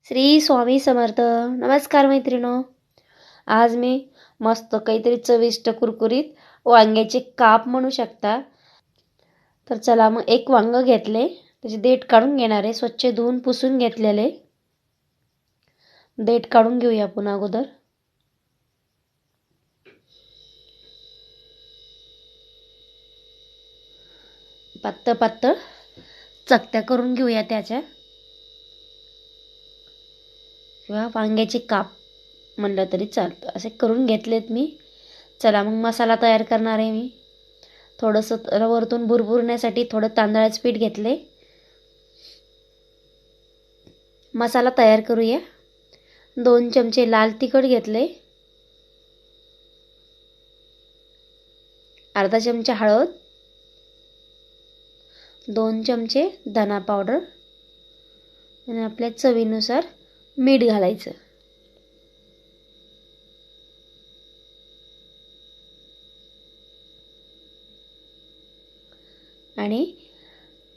श्री स्वामी समर्थ. नमस्कार मैत्रिणो. आज मी मस्त काहीतरी चविष्ट कुरकुरीत वांग्याचे काप म्हणू शकता. तर चला मग एक वांग घेतले, त्याचे देठ काढून घेणार आहे. स्वच्छ धुवून पुसून घेतलेले देठ काढून घेऊया आपण अगोदर. पातळ पातळ चकत्या करून घेऊया त्याच्या, किंवा वांग्याचे काप म्हणलं तरी चालतं. असे करून घेतलेत मी. चला मग मसाला तयार करणार आहे मी. थोडंसं वरतून बुरबुरण्यासाठी थोडं तांदळाचं पीठ घेतले. मसाला तयार करूया. 2 चमचे लाल तिखट घेतले, अर्धा चमचा हळद, 2 चमचे धना पावडर आणि आपल्या चवीनुसार मीठ घालायचं. आणि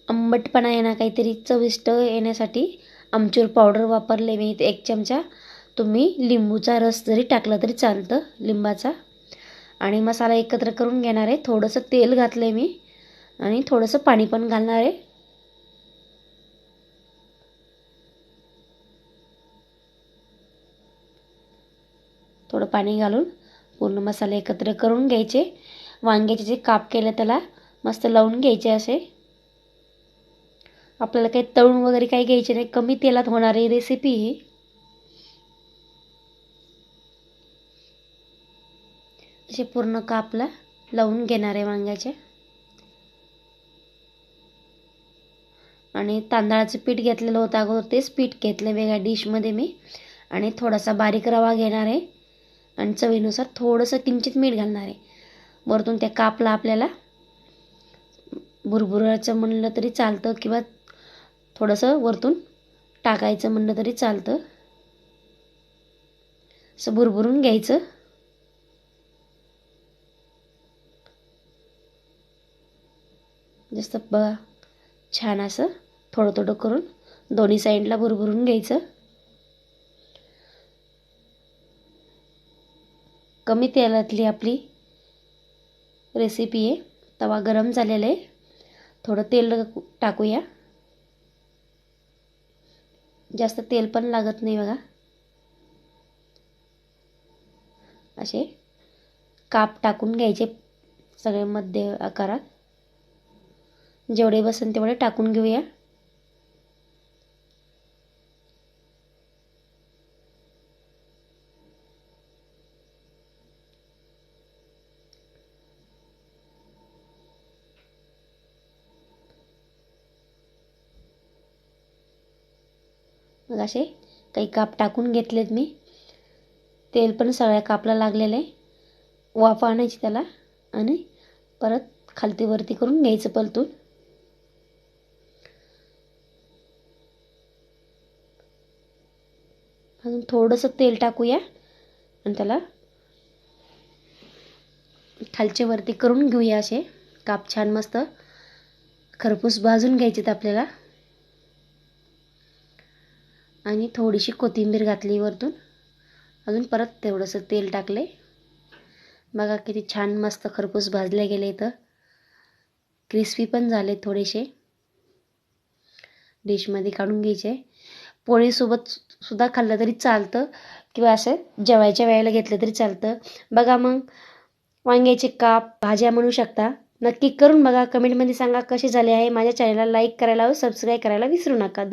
आंबटपणा येणं काहीतरी चविष्ट येण्यासाठी आमचूर पावडर वापरले मी 1 चमचा. तुम्ही लिंबूचा रस जरी टाकला तरी चालतं, लिंबाचा. आणि मसाला एकत्र करून घेणार आहे. थोडंसं तेल घातलं मी आणि थोडंसं पाणी पण घालणार आहे. थोडं पाणी घालून पूर्ण मसाले एकत्र करून घ्यायचे. वांग्याचे जे काप केले त्याला मस्त लावून घ्यायचे. असे आपल्याला काही तळून वगैरे काही घ्यायचे नाही. कमी तेलात होणारी रेसिपी ही. असे पूर्ण कापला लावून घेणार आहे वांग्याचे. आणि तांदळाचं पीठ घेतलेलं होतं अगोदर, तेच पीठ घेतलं वेगळ्या डिशमध्ये मी. आणि थोडासा बारीक रवा घेणार आहे आणि चवीनुसार थोडंसं किंचित मीठ घालणार आहे. वरतून त्या कापला आपल्याला बुरबुराचं म्हणलं तरी चालतं, किंवा थोडंसं वरतून टाकायचं म्हणलं तरी चालतं. असं बुरबुरून घ्यायचं. जसं बघा, छान असं थोडं थोडं करून दोन्ही साईडला बुरबुरून घ्यायचं. कमी तेलातली आपली रेसिपी आहे. तवा गरम झालेला आहे. थोडं तेल टाकूया. जास्त तेल पण लागत नाही बघा. असे काप टाकून घ्यायचे सगळे मध्य आकारात. जेवढे बसन तेवढे टाकून घेऊया. मग असे काही काप टाकून घेतलेत मी. तेल पण सगळ्या कापला लागलेलं आहे. वाफ आणायची त्याला आणि परत खालती वरती करून घ्यायचं पलटून. अजून थोडंसं तेल टाकूया आणि त्याला खालच्या वरती करून घेऊया. असे काप छान मस्त खरपूस भाजून घ्यायचेत आपल्याला. आणि थोडीशी कोथिंबीर घातली वरतून. अजून परत तेवढंसं तेल टाकले. बघा किती छान मस्त खरपूस भाजले गेले. इथं क्रिस्पी पण झाले थोडेसे. डिशमध्ये काढून घ्यायचे. पोळीसोबत सुद्धा खाल्लं तरी चालतं, किंवा असं जेवायच्या वेळेला घेतलं तरी चालतं. बघा मग वांग्याचे काप भाज्या म्हणू शकता. नक्की करून बघा. कमेंटमध्ये सांगा कसे झाले आहे. माझ्या चॅनलला लाईक करायला व सबस्क्राईब करायला विसरू नका.